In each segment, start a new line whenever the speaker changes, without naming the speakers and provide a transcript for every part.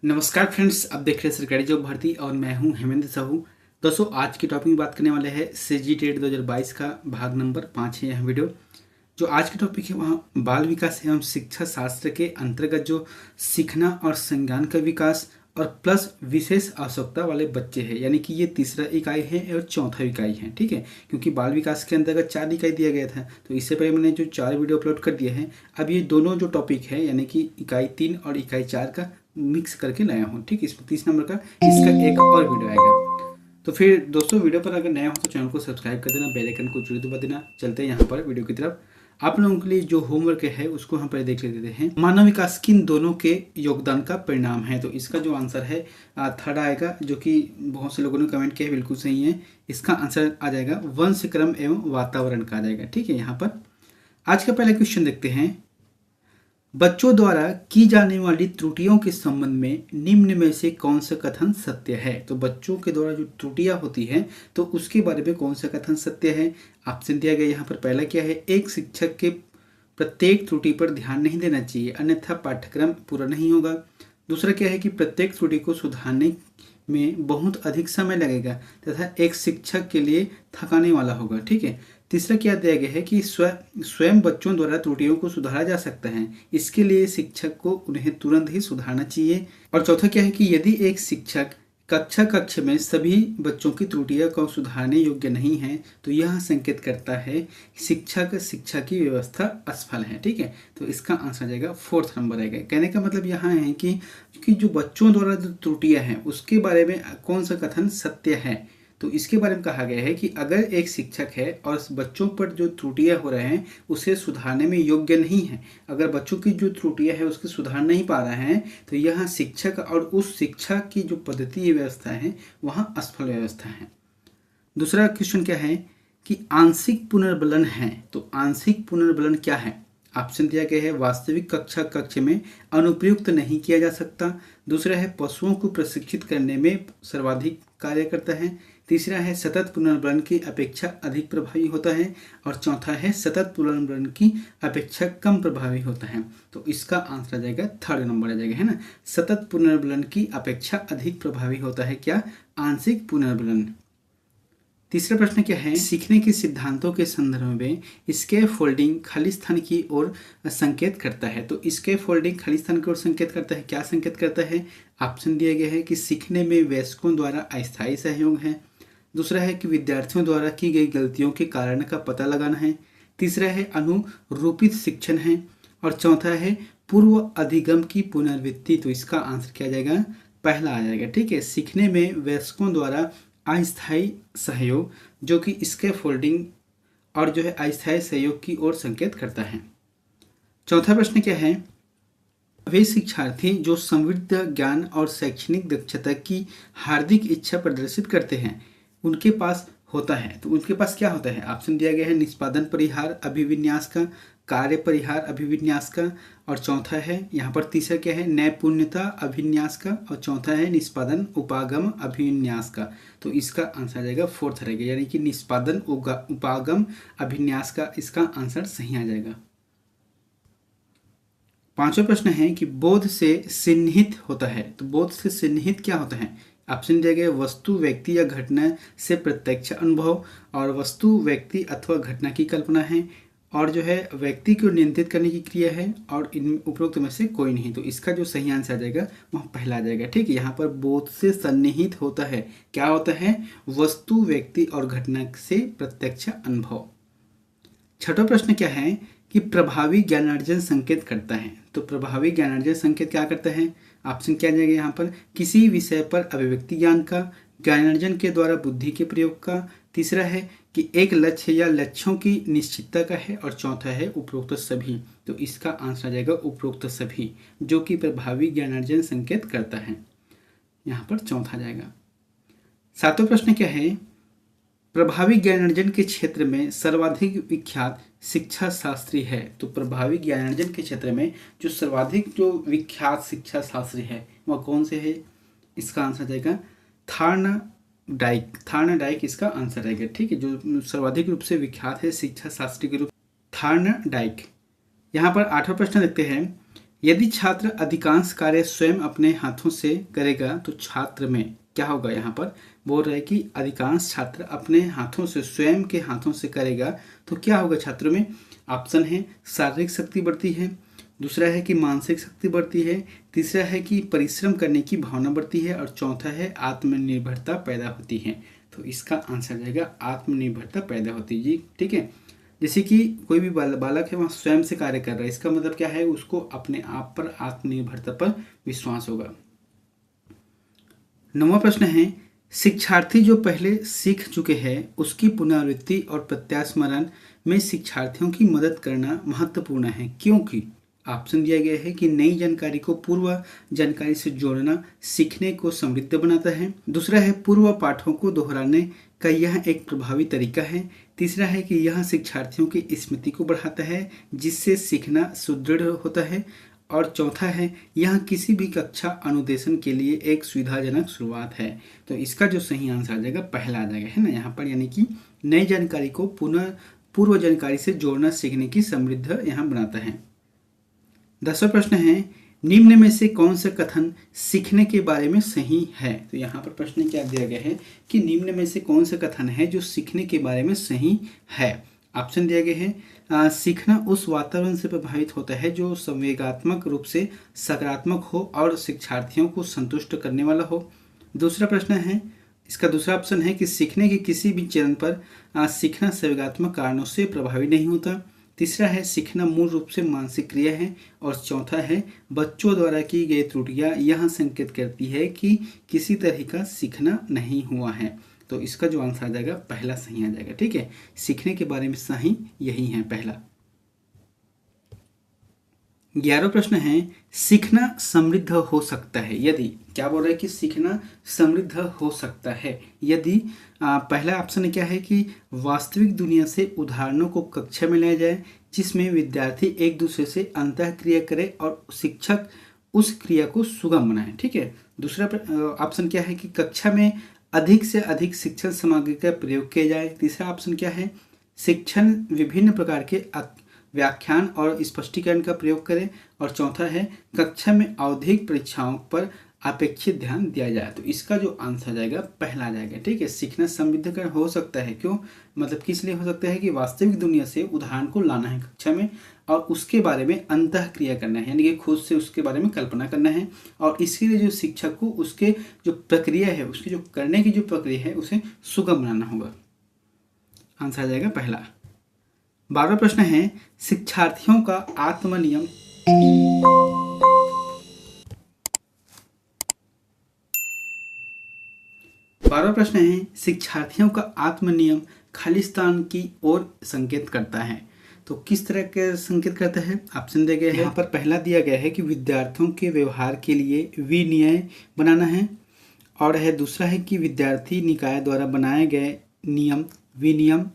नमस्कार फ्रेंड्स, आप देख रहे हैं सरकारी जॉब भर्ती और मैं हूं हेमेंद्र साहू। दोस्तों, आज की टॉपिक में बात करने वाले हैं सीजी टेट 2022 का भाग नंबर 5 है यह वीडियो। जो आज की टॉपिक है वहाँ बाल विकास एवं शिक्षा शास्त्र के अंतर्गत जो सीखना और संज्ञान का विकास और प्लस विशेष आवश्यकता वाले बच्चे हैं, यानी कि ये तीसरा इकाई है और चौथा इकाई है। ठीक है, क्योंकि बाल विकास के अंतर्गत 4 इकाई दिया गया था, तो इससे पहले मैंने जो 4 वीडियो अपलोड कर दिए हैं। अब ये दोनों जो टॉपिक है यानी कि इकाई 3 और इकाई 4 का मिक्स करके लाया हूँ। ठीक, इसमें 30 नंबर का इसका एक और वीडियो आएगा। तो फिर दोस्तों, वीडियो पर अगर नया हो तो चैनल को सब्सक्राइब कर देना, बेल आइकन को जरूर दबा देना। चलते हैं यहाँ पर वीडियो की तरफ। आप लोगों के लिए जो होमवर्क है उसको हम पहले देख लेते हैं। मानव विकास किन दोनों के योगदान का परिणाम है, तो इसका जो आंसर है थर्ड आएगा, जो कि बहुत से लोगों ने कमेंट किया है, बिल्कुल सही है। इसका आंसर आ जाएगा वंश क्रम एवं वातावरण का आ जाएगा। ठीक है, यहाँ पर आज का पहला क्वेश्चन देखते हैं। बच्चों द्वारा की जाने वाली त्रुटियों के संबंध में निम्न में से कौन सा कथन सत्य है। तो बच्चों के द्वारा जो त्रुटियां होती हैं तो उसके बारे में कौन सा कथन सत्य है। ऑप्शन दिया गया यहाँ पर। पहला क्या है, एक शिक्षक के प्रत्येक त्रुटि पर ध्यान नहीं देना चाहिए अन्यथा पाठ्यक्रम पूरा नहीं होगा। दूसरा क्या है कि प्रत्येक त्रुटि को सुधारने में बहुत अधिक समय लगेगा तथा एक शिक्षक के लिए थकाने वाला होगा। ठीक है। तीसरा क्या दिया गया है कि स्वयं बच्चों द्वारा त्रुटियों को सुधारा जा सकता है, इसके लिए शिक्षक को उन्हें तुरंत ही सुधारना चाहिए। और चौथा क्या है कि यदि एक शिक्षक कक्ष में सभी बच्चों की त्रुटियों को सुधारने योग्य नहीं है तो यह संकेत करता है शिक्षा की व्यवस्था असफल है। ठीक है, तो इसका आंसर आ जाएगा फोर्थ नंबर आएगा। कहने का मतलब यहाँ है कि जो बच्चों द्वारा जो त्रुटियां हैं उसके बारे में कौन सा कथन सत्य है। तो इसके बारे में कहा गया है कि अगर एक शिक्षक है और बच्चों पर जो त्रुटियां हो रहे हैं उसे सुधारने में योग्य नहीं है, अगर बच्चों की जो त्रुटियां है उसके सुधार नहीं पा रहे हैं, तो यह शिक्षक और उस शिक्षा की जो पद्धति व्यवस्था है वहाँ असफल व्यवस्था है। दूसरा क्वेश्चन क्या है कि आंशिक पुनर्बलन है, तो आंशिक पुनर्बलन क्या है। ऑप्शन दिया गया है वास्तविक कक्ष में अनुप्रयुक्त नहीं किया जा सकता। दूसरा है पशुओं को प्रशिक्षित करने में सर्वाधिक कार्य करता है। तीसरा है सतत पुनर्बलन की अपेक्षा अधिक प्रभावी होता है। और चौथा है सतत पुनर्बलन की अपेक्षा कम प्रभावी होता है। तो इसका आंसर आ जाएगा थर्ड नंबर आ जाएगा, है ना। सतत पुनर्बलन की अपेक्षा अधिक प्रभावी होता है क्या, आंशिक पुनर्बलन। तीसरा प्रश्न क्या है, सीखने के सिद्धांतों के संदर्भ में स्कैफोल्डिंग खाली स्थान की ओर संकेत करता है। तो स्कैफोल्डिंग खाली स्थान की ओर संकेत करता है, क्या संकेत करता है। ऑप्शन दिया गया है कि सीखने में वयस्कों द्वारा अस्थायी सहयोग है। दूसरा है कि विद्यार्थियों द्वारा की गई गलतियों के कारण का पता लगाना है। तीसरा है अनुरूपित शिक्षण है। और चौथा है पूर्व अधिगम की पुनर्वृत्ति। तो इसका आंसर क्या आ जाएगा, पहला आ जाएगा। ठीक है, सीखने में वयस्कों द्वारा अस्थायी सहयोग, जो कि स्कैफोल्डिंग और जो है अस्थायी सहयोग की ओर संकेत करता है। चौथा प्रश्न क्या है, वे शिक्षार्थी जो समृद्ध ज्ञान और शैक्षणिक दक्षता की हार्दिक इच्छा प्रदर्शित करते हैं उनके पास होता है। तो उनके पास क्या होता है। ऑप्शन दिया गया है निष्पादन परिहार अभिविन्यास का, कार्य परिहार अभिविन्यास का, और चौथा है यहाँ पर तीसरा क्या है नैपुण्यता अभिन्यास का, और चौथा है निष्पादन उपागम अभिविन्यास का। तो इसका आंसर आ जाएगा फोर्थ रहेगा, यानी कि निष्पादन उपागम अभिन्यास का इसका आंसर सही आ जाएगा। पांचवा प्रश्न है कि बोध से चिन्हित होता है। तो बोध से चिन्हित क्या होता है। ऑप्शन दिया गया वस्तु व्यक्ति या घटना से प्रत्यक्ष अनुभव, और वस्तु व्यक्ति अथवा घटना की कल्पना है, और जो है व्यक्ति को नियंत्रित करने की क्रिया है, और इन उपरोक्त में से कोई नहीं। तो इसका जो सही आंसर आ जाएगा वह पहला आ जाएगा। ठीक है, यहाँ पर बोध से सन्निहित होता है, क्या होता है, वस्तु व्यक्ति और घटना से प्रत्यक्ष अनुभव। छठा प्रश्न क्या है कि प्रभावी ज्ञानार्जन संकेत करता है। तो प्रभावी ज्ञानार्जन संकेत क्या करता है। ऑप्शन क्या जाएगा यहाँ पर किसी विषय पर अभिव्यक्ति ज्ञान का, ज्ञानार्जन के द्वारा बुद्धि के प्रयोग का। तीसरा है कि एक लक्ष्य या लक्ष्यों की निश्चितता का है, और चौथा है उपरोक्त सभी। तो इसका आंसर आ जाएगा उपरोक्त सभी, जो कि प्रभावी ज्ञानार्जन संकेत करता है। यहाँ पर चौथा जाएगा। सातवां प्रश्न क्या है, प्रभावी ज्ञानार्जन के क्षेत्र में सर्वाधिक विख्यात शिक्षा शास्त्री है। तो प्रभावी ज्ञानार्जन के क्षेत्र में जो सर्वाधिक जो विख्यात शिक्षा शास्त्री है वह कौन से है। इसका आंसर जाएगा थार्नडाइक इसका आंसर रहेगा। ठीक है, जो सर्वाधिक रूप से विख्यात है शिक्षा शास्त्री के रूप थार्नडाइक। यहाँ पर आठवां प्रश्न देखते हैं यदि छात्र अधिकांश कार्य स्वयं अपने हाथों से करेगा तो छात्र में क्या होगा। यहाँ पर बोल रहा है कि अधिकांश छात्र अपने हाथों से, स्वयं के हाथों से करेगा तो क्या होगा छात्रों में। ऑप्शन है शारीरिक शक्ति बढ़ती है, दूसरा है कि मानसिक शक्ति बढ़ती है, तीसरा है कि परिश्रम करने की भावना बढ़ती है और चौथा है आत्मनिर्भरता पैदा होती है। तो इसका आंसर जाएगा आत्मनिर्भरता पैदा होती है जी। ठीक है, जैसे कि कोई भी बालक है वहाँ स्वयं से कार्य कर रहा है, इसका मतलब क्या है, उसको अपने आप पर, आत्मनिर्भरता पर विश्वास होगा। 9वां प्रश्न है, शिक्षार्थी जो पहले सीख चुके हैं उसकी पुनरावृत्ति और प्रत्यास्मरण में शिक्षार्थियों की मदद करना महत्वपूर्ण है, क्योंकि ऑप्शन दिया गया है कि नई जानकारी को पूर्व जानकारी से जोड़ना सीखने को समृद्ध बनाता है, दूसरा है पूर्व पाठों को दोहराने का यह एक प्रभावी तरीका है, तीसरा है कि यह शिक्षार्थियों की स्मृति को बढ़ाता है जिससे सीखना सुदृढ़ होता है, और चौथा है यह किसी भी कक्षा अनुदेशन के लिए एक सुविधाजनक शुरुआत है। तो इसका जो सही आंसर आ जाएगा पहला आ जाएगा, है ना यहाँ पर, यानी कि नई जानकारी को पुनः पूर्व जानकारी से जोड़ना सीखने की समृद्ध यहाँ बनाता है। 10वां प्रश्न है, निम्न में से कौन सा कथन सीखने के बारे में सही है। तो यहाँ पर प्रश्न क्या दिया गया है कि निम्न में से कौन सा कथन है जो सीखने के बारे में सही है। ऑप्शन दिया गया है सीखना उस वातावरण से प्रभावित होता है जो संवेगात्मक रूप से सकारात्मक हो और शिक्षार्थियों को संतुष्ट करने वाला हो। दूसरा प्रश्न है, इसका दूसरा ऑप्शन है कि सीखने के किसी भी चरण पर सीखना संवेगात्मक कारणों से प्रभावी नहीं होता। तीसरा है सीखना मूल रूप से मानसिक क्रिया है, और चौथा है बच्चों द्वारा की गई त्रुटियां यह संकेत करती है कि किसी तरह का सीखना नहीं हुआ है। तो इसका जो आंसर आ जाएगा पहला सही आ जाएगा। ठीक है, सीखने के बारे में सही यही है पहला। 11वां प्रश्न है, सीखना समृद्ध हो सकता है यदि, क्या बोल रहा है कि सीखना समृद्ध हो सकता है यदि पहला ऑप्शन क्या है कि वास्तविक दुनिया से उदाहरणों को कक्षा में लाया जाए जिसमें विद्यार्थी एक दूसरे से अंतःक्रिया करे और शिक्षक उस क्रिया को सुगम बनाए। ठीक है, दूसरा ऑप्शन क्या है कि कक्षा में अधिक से अधिक शिक्षण सामग्री का प्रयोग किया जाए। तीसरा ऑप्शन क्या है, शिक्षण विभिन्न प्रकार के व्याख्यान और स्पष्टीकरण का प्रयोग करें, और चौथा है कक्षा में आवधिक परीक्षाओं पर अपेक्षित ध्यान दिया जाए। तो इसका जो आंसर जाएगा पहला आ जाएगा। ठीक है, सीखना समृद्ध कर हो सकता है, क्यों, मतलब किस लिए हो सकता है कि वास्तविक दुनिया से उदाहरण को लाना है कक्षा में और उसके बारे में अंतःक्रिया करना है, यानी कि खुद से उसके बारे में कल्पना करना है, और इसके लिए जो शिक्षक को उसके जो प्रक्रिया है, उसकी जो करने की जो प्रक्रिया है उसे सुगम बनाना होगा। आंसर आ जाएगा पहला। 12वां प्रश्न है, शिक्षार्थियों का आत्मनियम 12वां प्रश्न है, शिक्षार्थियों का आत्मनियम खालिस्तान की ओर संकेत करता है। तो किस तरह के संकेत करता है, ऑप्शन दिया गया है। यहाँ पर पहला दिया गया है कि विद्यार्थियों के व्यवहार के लिए विनियम बनाना है, और है दूसरा है कि विद्यार्थी निकाय द्वारा बनाए गए नियम विनियम,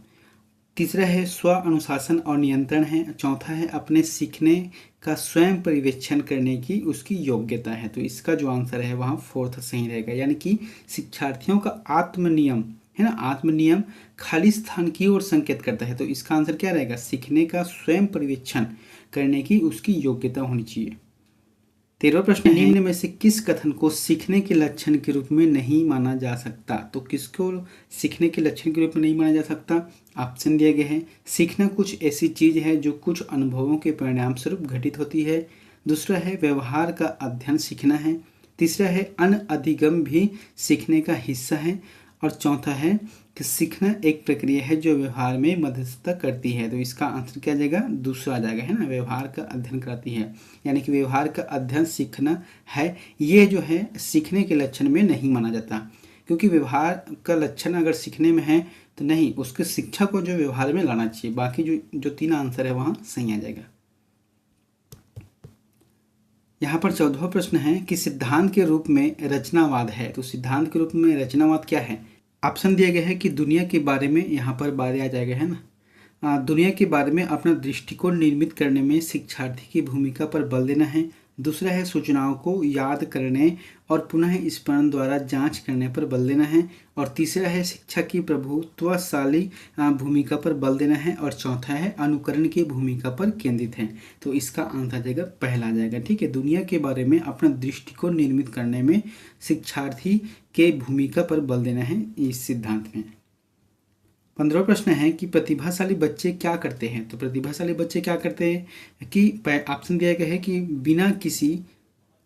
तीसरा है स्व अनुशासन और नियंत्रण है, चौथा है अपने सीखने का स्वयं पर्यवेक्षण करने की उसकी योग्यता है। तो इसका जो आंसर है वहाँ फोर्थ सही रहेगा, यानी कि शिक्षार्थियों का आत्मनियम है ना, आत्मनियम खालिस्तान की ओर संकेत करता है। तो इसका आंसर क्या रहेगा, सीखने का स्वयं पर्यवेक्षण करने की उसकी योग्यता होनी चाहिए। 13वां प्रश्न, निम्न में से किस कथन को सीखने के लक्षण के रूप में नहीं माना जा सकता। तो किसको सीखने के लक्षण के रूप में नहीं माना जा सकता, ऑप्शन दिया गया है, सीखना कुछ ऐसी चीज है जो कुछ अनुभवों के परिणाम स्वरूप घटित होती है, दूसरा है व्यवहार का अध्ययन सीखना है, तीसरा है अनअधिगम भी सीखने का हिस्सा है, और चौथा है कि सीखना एक प्रक्रिया है जो व्यवहार में मध्यस्थता करती है। तो इसका आंसर क्या जाएगा, दूसरा आ जाएगा, है ना, व्यवहार का अध्ययन कराती है, यानी कि व्यवहार का अध्ययन सीखना है, ये जो है सीखने के लक्षण में नहीं माना जाता, क्योंकि व्यवहार का लक्षण अगर सीखने में है तो नहीं, उसके शिक्षा को जो व्यवहार में लाना चाहिए। बाकी जो तीन आंसर है वहाँ सही आ जाएगा। यहाँ पर 14वां प्रश्न है कि सिद्धांत के रूप में रचनावाद है। तो सिद्धांत के रूप में रचनावाद क्या है, ऑप्शन दिया गया है कि दुनिया के बारे में, यहाँ पर बारे आ जाएगा, है ना, दुनिया के बारे में अपना दृष्टिकोण निर्मित करने में शिक्षार्थी की भूमिका पर बल देना है, दूसरा है सूचनाओं को याद करने और पुनः स्मरण द्वारा जांच करने पर बल देना है। और तीसरा है शिक्षा की प्रभुत्वशाली भूमिका पर बल देना है। और चौथा है अनुकरण की भूमिका पर केंद्रित है। तो इसका आंसर आ जाएगा पहला आ जाएगा। ठीक है, दुनिया के बारे में अपना दृष्टिकोण निर्मित करने में शिक्षार्थी के भूमिका पर बल देना है इस सिद्धांत में। 15वां प्रश्न है कि प्रतिभाशाली बच्चे क्या करते हैं। तो प्रतिभाशाली बच्चे क्या करते हैं कि ऑप्शन दिया गया है कि बिना किसी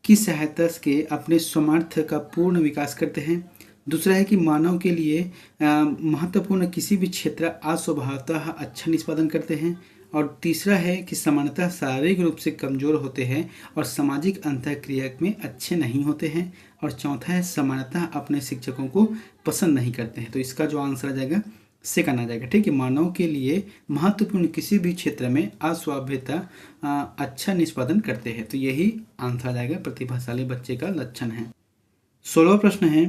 की सहायता के अपने सामर्थ्य का पूर्ण विकास करते हैं। दूसरा है कि मानव के लिए महत्वपूर्ण किसी भी क्षेत्र अस्वभावतः अच्छा निष्पादन करते हैं। और तीसरा है कि सामान्यतः शारीरिक रूप से कमजोर होते हैं और सामाजिक अंतःक्रिया में अच्छे नहीं होते हैं। और चौथा है सामान्यतः अपने शिक्षकों को पसंद नहीं करते हैं। तो इसका जो आंसर आ जाएगा सेकंड आ जाएगा। ठीक है, मानव के लिए महत्वपूर्ण किसी भी क्षेत्र में अस्वाभ्यता अच्छा निष्पादन करते हैं। तो यही आंसर आ जाएगा प्रतिभाशाली बच्चे का लक्षण है। 16वां प्रश्न है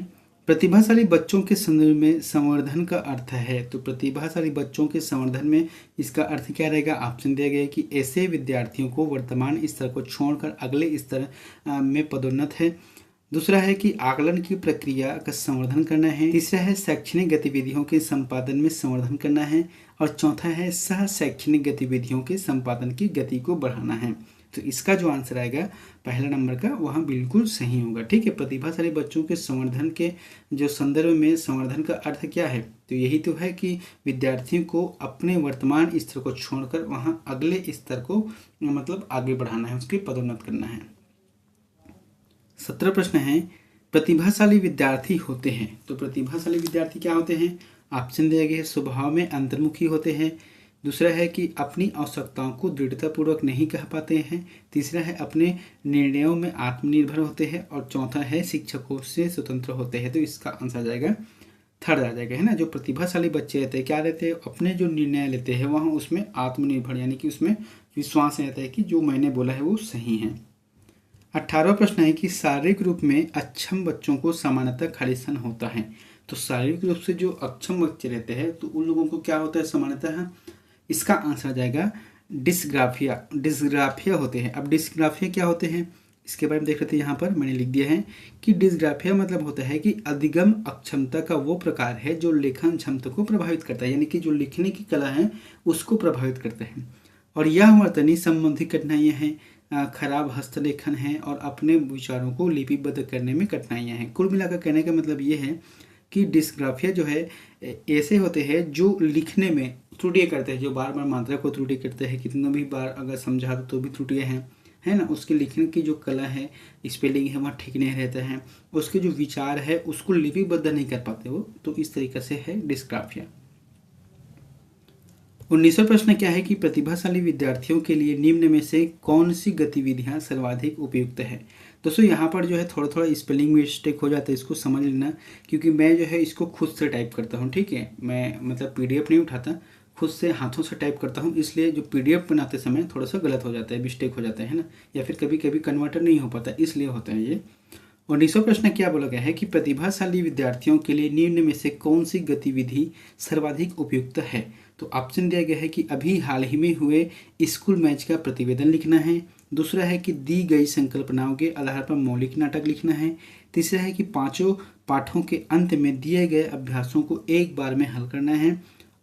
प्रतिभाशाली बच्चों के संदर्भ में संवर्धन का अर्थ है। तो प्रतिभाशाली बच्चों के संवर्धन में इसका अर्थ क्या रहेगा। ऑप्शन दिया गया है कि ऐसे विद्यार्थियों को वर्तमान स्तर को छोड़कर अगले स्तर में पदोन्नत है। दूसरा है कि आकलन की प्रक्रिया का संवर्धन करना है। तीसरा है शैक्षणिक गतिविधियों के संपादन में संवर्धन करना है। और चौथा है सह शैक्षणिक गतिविधियों के संपादन की गति को बढ़ाना है। तो इसका जो आंसर आएगा पहला नंबर का वहाँ बिल्कुल सही होगा। ठीक है, प्रतिभाशाली बच्चों के संवर्धन के जो संदर्भ में संवर्धन का अर्थ क्या है। तो यही तो है कि विद्यार्थियों को अपने वर्तमान स्तर को छोड़कर वहाँ अगले स्तर को मतलब आगे बढ़ाना है, उसकी पदोन्नत करना है। 17 प्रश्न है प्रतिभाशाली विद्यार्थी होते हैं। तो प्रतिभाशाली विद्यार्थी क्या होते हैं। ऑप्शन दिया गया है स्वभाव में अंतर्मुखी होते हैं। दूसरा है कि अपनी आवश्यकताओं को दृढ़तापूर्वक नहीं कह पाते हैं। तीसरा है अपने निर्णयों में आत्मनिर्भर होते हैं। और चौथा है शिक्षकों से स्वतंत्र होते हैं। तो इसका आंसर आ जाएगा थर्ड आ जाएगा, है ना। जो प्रतिभाशाली बच्चे रहते हैं क्या रहते हैं, अपने जो निर्णय लेते हैं वहाँ उसमें आत्मनिर्भर यानी कि उसमें विश्वास रहता है कि जो मैंने बोला है वो सही है। 18वां प्रश्न है कि शारीरिक रूप में अक्षम बच्चों को सामान्यतः खालिस्तान होता है। तो शारीरिक रूप से जो अक्षम बच्चे रहते हैं तो उन लोगों को क्या होता है सामान्यतः। इसका आंसर आ जाएगा डिस्ग्राफिया होते हैं। अब डिस्ग्राफिया क्या होते हैं इसके बारे में देख लेते हैं। यहाँ पर मैंने लिख दिया है कि डिस्ग्राफिया मतलब होता है कि अधिगम अक्षमता का वो प्रकार है जो लेखन क्षमता को प्रभावित करता है, यानी कि जो लिखने की कला है उसको प्रभावित करता है। और यह वर्तनी संबंधी कठिनाइयाँ हैं, खराब हस्तलेखन है और अपने विचारों को लिपिबद्ध करने में कठिनाइयाँ हैं। कुल मिलाकर कहने का मतलब ये है कि डिस्ग्राफिया जो है ऐसे होते हैं जो लिखने में त्रुटियाँ करते हैं, जो बार बार मात्रा को त्रुटि करते हैं, कितना भी बार अगर समझा तो भी त्रुटियाँ हैं, है ना। उसके लिखने की जो कला है, स्पेलिंग है, वहाँ ठीक नहीं रहता है। उसके जो विचार है उसको लिपिबद्ध नहीं कर पाते वो, तो इस तरीके से है डिस्ग्राफिया। 19वां प्रश्न क्या है कि प्रतिभाशाली विद्यार्थियों के लिए निम्न में से कौन सी गतिविधियां सर्वाधिक उपयुक्त है। दोस्तों यहाँ पर जो है थोड़ा थोड़ा स्पेलिंग मिस्टेक हो जाता है, इसको समझ लेना, क्योंकि मैं जो है इसको खुद से टाइप करता हूँ। ठीक है, मैं मतलब PDF नहीं उठाता, खुद से हाथों से टाइप करता हूँ, इसलिए जो PDF बनाते समय थोड़ा सा गलत हो जाता है, मिस्टेक हो जाता है ना, या फिर कभी कभी कन्वर्टर नहीं हो पाता, इसलिए होता है ये। 19वां प्रश्न क्या बोला गया है कि प्रतिभाशाली विद्यार्थियों के लिए निम्न में से कौन सी गतिविधि सर्वाधिक उपयुक्त है। तो ऑप्शन दिया गया है कि अभी हाल ही में हुए स्कूल मैच का प्रतिवेदन लिखना है। दूसरा है कि दी गई संकल्पनाओं के आधार पर मौलिक नाटक लिखना है। तीसरा है कि पांचों पाठों के अंत में दिए गए अभ्यासों को एक बार में हल करना है।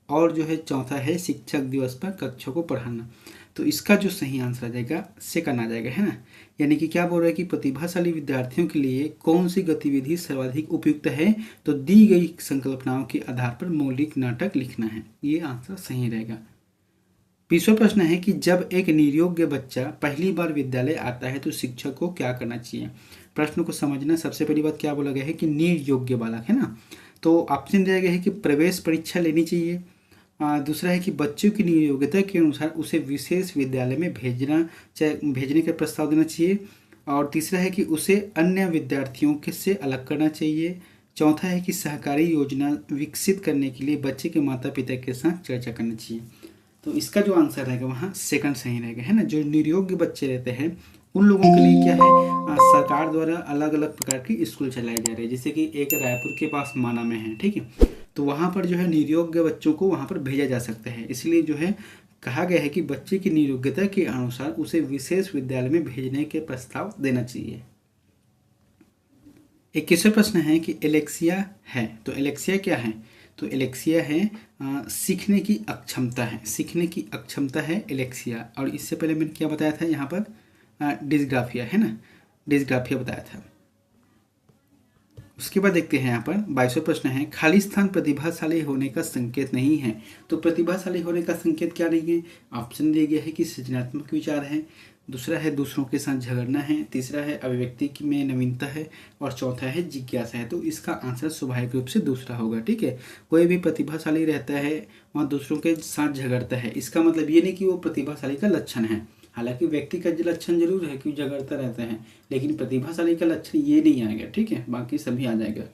और जो है चौथा है शिक्षक दिवस पर कक्षा को पढ़ाना। तो इसका जो सही आंसर आ जाएगा सेकंड आ जाएगा, है ना। यानी कि क्या बोल रहा है कि प्रतिभाशाली विद्यार्थियों के लिए कौन सी गतिविधि सर्वाधिक उपयुक्त है, तो दी गई संकल्पनाओं के आधार पर मौलिक नाटक लिखना है, ये आंसर सही रहेगा। 20वां प्रश्न है कि जब एक नियोग्य बच्चा पहली बार विद्यालय आता है तो शिक्षक को क्या करना चाहिए। प्रश्न को समझना, सबसे पहली बात क्या बोला गया है कि निर्योग्य बालक, है ना। तो ऑप्शन दिया गया है कि प्रवेश परीक्षा लेनी चाहिए। दूसरा है कि बच्चों की योग्यता के अनुसार उसे विशेष विद्यालय में भेजने का प्रस्ताव देना चाहिए। और तीसरा है कि उसे अन्य विद्यार्थियों के से अलग करना चाहिए। चौथा है कि सहकारी योजना विकसित करने के लिए बच्चे के माता पिता के साथ चर्चा करनी चाहिए। तो इसका जो आंसर रहेगा वहाँ सेकंड सही रहेगा, है ना। जो नियोग्य बच्चे रहते हैं उन लोगों के लिए क्या है, सरकार द्वारा अलग अलग प्रकार की स्कूल चलाई जा रही है। जैसे कि एक रायपुर के पास माना में है, ठीक है, तो वहाँ पर जो है नियोग्य बच्चों को वहाँ पर भेजा जा सकता है। इसलिए जो है कहा गया है कि बच्चे की नियोग्यता के अनुसार उसे विशेष विद्यालय में भेजने के प्रस्ताव देना चाहिए। 21वां प्रश्न है कि एलेक्सिया है, तो एलेक्सिया क्या है? तो एलेक्सिया है सीखने की अक्षमता है, सीखने की अक्षमता है एलेक्सिया। और इससे पहले मैंने क्या बताया था यहाँ पर डिस्ग्राफिया है ना, डिस्ग्राफिया बताया था। उसके बाद देखते हैं यहाँ पर 22वां प्रश्न है खाली स्थान प्रतिभाशाली होने का संकेत नहीं है। तो प्रतिभाशाली होने का संकेत क्या नहीं है? ऑप्शन दिया गया है कि सृजनात्मक विचार है, दूसरा है दूसरों के साथ झगड़ना है, तीसरा है अभिव्यक्ति में नवीनता है, और चौथा है जिज्ञासा है। तो इसका आंसर स्वाभाविक रूप से दूसरा होगा। ठीक है, कोई भी प्रतिभाशाली रहता है वह दूसरों के साथ झगड़ता है, इसका मतलब ये नहीं कि वो प्रतिभाशाली का लक्षण है। हालांकि व्यक्ति का लक्षण जरूर है कि झगड़ता रहता है, लेकिन प्रतिभाशाली का लक्षण ये नहीं आएगा। ठीक है, बाकी सभी आ जाएगा।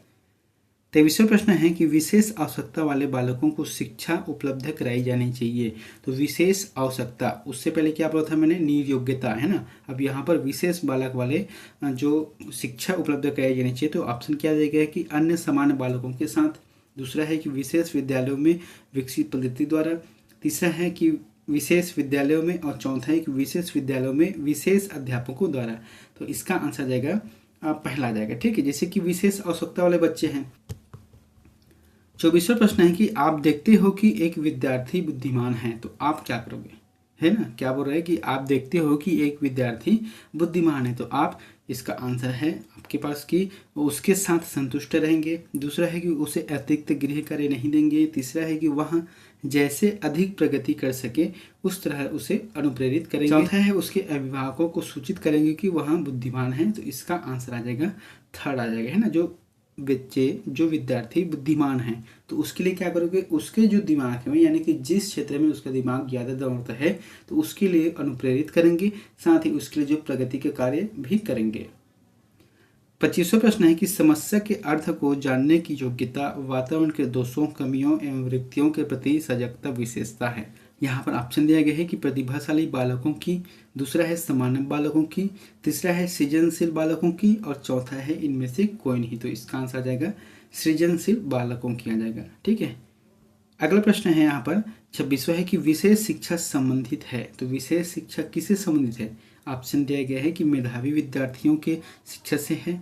23वां प्रश्न है कि विशेष आवश्यकता वाले बालकों को शिक्षा उपलब्ध कराई जानी चाहिए। तो विशेष आवश्यकता, उससे पहले क्या बोला था मैंने? नियोग्यता है ना। अब यहाँ पर विशेष बालक वाले जो शिक्षा उपलब्ध कराई जानी चाहिए, तो ऑप्शन क्या दिया गया है कि अन्य सामान्य बालकों के साथ, दूसरा है कि विशेष विद्यालयों में विकसित पद्धति द्वारा, तीसरा है कि विशेष विद्यालयों में, और चौथा है कि विशेष विद्यालयों में विशेष अध्यापकों द्वारा। तो इसका आंसर जाएगा पहला जाएगा। ठीक है, जैसे कि विशेष आवश्यकता वाले बच्चे हैं। 24वां प्रश्न है कि आप देखते हो कि एक विद्यार्थी बुद्धिमान है, तो आप क्या करोगे? है ना, क्या बोल रहे हैं कि आप देखते हो कि एक विद्यार्थी बुद्धिमान है, तो आप, इसका आंसर है आपके पास कि उसके साथ संतुष्ट रहेंगे, दूसरा है कि उसे अतिरिक्त गृह कार्य नहीं देंगे, तीसरा है कि वह जैसे अधिक प्रगति कर सके उस तरह उसे अनुप्रेरित करेंगे, चौथा है उसके अभिभावकों को सूचित करेंगे कि वह बुद्धिमान है। तो इसका आंसर आ जाएगा थर्ड आ जाएगा, है ना। जो विद्यार्थी बुद्धिमान है तो उसके लिए क्या करोगे? उसके जो दिमाग में, यानी कि जिस क्षेत्र में उसका दिमाग ज़्यादा दौड़ता है तो उसके लिए अनुप्रेरित करेंगे, साथ ही उसके लिए जो प्रगति के कार्य भी करेंगे। 25वां प्रश्न है कि समस्या के अर्थ को जानने की योग्यता वातावरण के दोषों, कमियों एवं वृत्तियों के प्रति सजगता विशेषता है। यहाँ पर ऑप्शन दिया गया है कि प्रतिभाशाली बालकों की, दूसरा है सामान्य बालकों की, तीसरा है सृजनशील बालकों की, और चौथा है इनमें से कोई नहीं। तो इसका आंसर आ जाएगा सृजनशील बालकों की आ जाएगा। ठीक है, अगला प्रश्न है यहाँ पर 26वां है कि विशेष शिक्षा संबंधित है। तो विशेष शिक्षा किससे संबंधित है? ऑप्शन दिया गया है कि मेधावी विद्यार्थियों के शिक्षा से है,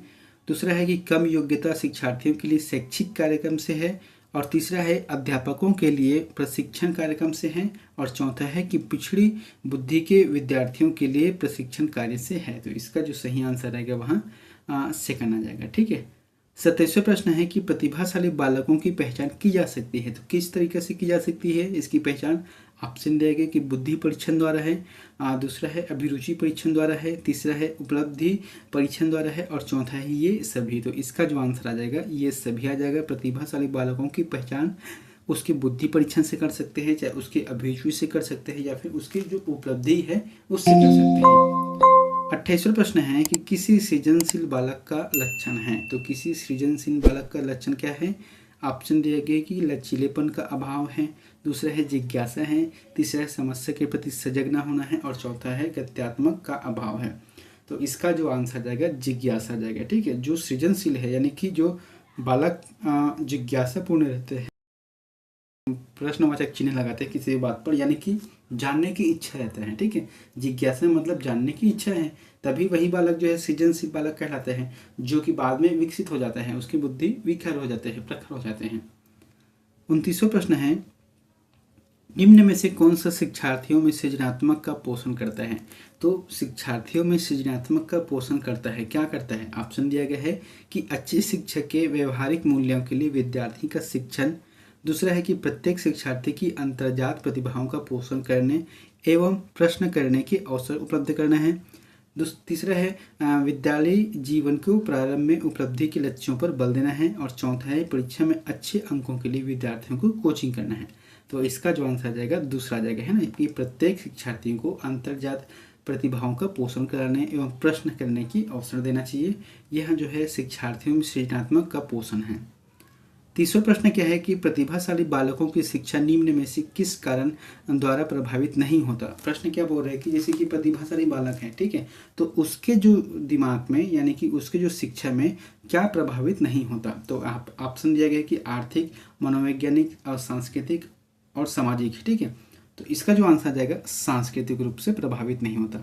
दूसरा है कि कम योग्यता शिक्षार्थियों के लिए शैक्षिक कार्यक्रम से है, और तीसरा है अध्यापकों के लिए प्रशिक्षण कार्यक्रम से है, और चौथा है कि पिछड़ी बुद्धि के विद्यार्थियों के लिए प्रशिक्षण कार्य से है। तो इसका जो सही आंसर रहेगा वहाँ सेकंड आ जाएगा। ठीक है, 27वां प्रश्न है कि प्रतिभाशाली बालकों की पहचान की जा सकती है। तो किस तरीके से की जा सकती है इसकी पहचान? ऑप्शन दिया गया कि बुद्धि परीक्षण द्वारा है, दूसरा है अभिरुचि परीक्षण द्वारा है, तीसरा है उपलब्धि परीक्षण द्वारा है, और चौथा है ये सभी। तो इसका जो आंसर आ जाएगा ये सभी आ जाएगा। प्रतिभाशाली बालकों की पहचान उसके बुद्धि परीक्षण से कर सकते हैं, चाहे उसके अभिरुचि से कर सकते हैं, या फिर उसकी जो उपलब्धि है उससे कर सकते हैं। 28वां प्रश्न है कि किसी सृजनशील बालक का लक्षण है। तो किसी सृजनशील बालक का लक्षण क्या है? ऑप्शन दिया गया कि लचीलेपन का अभाव है, दूसरा है जिज्ञासा है, तीसरा है समस्या के प्रति सजग न होना है, और चौथा है गत्यात्मक का अभाव है। तो इसका जो आंसर जाएगा जिज्ञासा जाएगा। ठीक है, जो सृजनशील है यानी कि जो बालक जिज्ञासापूर्ण रहते हैं, प्रश्नवाचक चिन्ह लगाते हैं किसी बात पर, यानी कि जानने की इच्छा रहता है। ठीक है, जिज्ञासा मतलब जानने की इच्छा है, तभी वही बालक जो है सृजनशील बालक कहलाते हैं, जो कि बाद में विकसित हो जाता है, उसकी बुद्धि विखर हो जाते हैं, प्रखर हो जाते हैं। 29वां प्रश्न है निम्न में से कौन सा शिक्षार्थियों में सृजनात्मक का पोषण करता है? तो शिक्षार्थियों में सृजनात्मक का पोषण करता है, क्या करता है? ऑप्शन दिया गया है कि अच्छे शिक्षक के व्यवहारिक मूल्यों के लिए विद्यार्थी का शिक्षण, दूसरा है कि प्रत्येक शिक्षार्थी की अंतर्जात प्रतिभाओं का पोषण करने एवं प्रश्न करने के अवसर उपलब्ध करना है, तीसरा है विद्यालय जीवन को प्रारंभ में उपलब्धि के लक्ष्यों पर बल देना है, और चौथा है परीक्षा में अच्छे अंकों के लिए विद्यार्थियों को कोचिंग करना है। तो इसका जो आंसर आ जाएगा दूसरा आ जाएगा, है ना, कि प्रत्येक शिक्षार्थी को अंतर्जात प्रतिभाओं का पोषण कराने एवं प्रश्न करने की अवसर देना चाहिए। यह जो है शिक्षार्थियों में सृजनात्मक का पोषण है। 30वां प्रश्न क्या है कि प्रतिभाशाली बालकों की शिक्षा निम्न में से किस कारण द्वारा प्रभावित नहीं होता? प्रश्न क्या बोल रहे हैं कि जैसे कि प्रतिभाशाली बालक है, ठीक है, तो उसके जो दिमाग में यानी कि उसके जो शिक्षा में क्या प्रभावित नहीं होता? तो आप ऑप्शन दिया गया कि आर्थिक, मनोवैज्ञानिक और सांस्कृतिक और सामाजिक। ठीक है, तो इसका जो आंसर आ जाएगा सांस्कृतिक रूप से प्रभावित नहीं होता।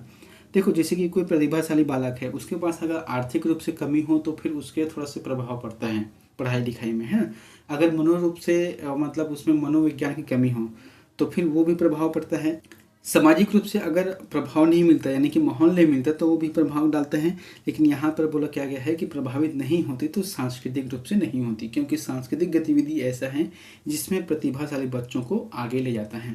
देखो जैसे कि कोई प्रतिभाशाली बालक है, उसके पास अगर आर्थिक रूप से कमी हो तो फिर उसके थोड़ा सा प्रभाव पड़ता है पढ़ाई लिखाई में, है। अगर मनोरूप से मतलब उसमें मनोविज्ञान की कमी हो तो फिर वो भी प्रभाव पड़ता है। सामाजिक रूप से अगर प्रभाव नहीं मिलता यानी कि माहौल नहीं मिलता तो वो भी प्रभाव डालते हैं। लेकिन यहाँ पर बोला क्या गया है कि प्रभावित नहीं होती तो सांस्कृतिक रूप से नहीं होती, क्योंकि सांस्कृतिक गतिविधि ऐसा है जिसमें प्रतिभाशाली बच्चों को आगे ले जाता है।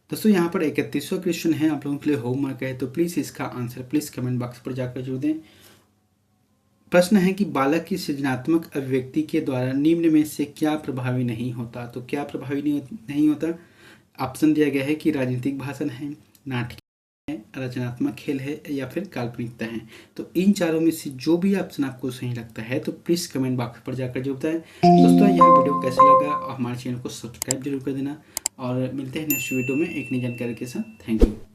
दोस्तों यहाँ पर 31वां क्वेश्चन है, आप लोगों के लिए होमवर्क है, तो प्लीज़ इसका आंसर प्लीज़ कमेंट बॉक्स पर जाकर जरूर दें। प्रश्न है कि बालक की सृजनात्मक अभिव्यक्ति के द्वारा निम्न में से क्या प्रभावी नहीं होता। तो क्या प्रभावी नहीं होता? ऑप्शन दिया गया है कि राजनीतिक भाषण है, नाटक है, रचनात्मक खेल है या फिर काल्पनिकता है। तो इन चारों में से जो भी ऑप्शन आपको सही लगता है तो प्लीज़ कमेंट बॉक्स पर जाकर जरूर बताएं। दोस्तों यह वीडियो कैसा लगा और हमारे चैनल को सब्सक्राइब जरूर कर देना और मिलते हैं नेक्स्ट वीडियो में एक नई जानकारी के साथ। Thank you.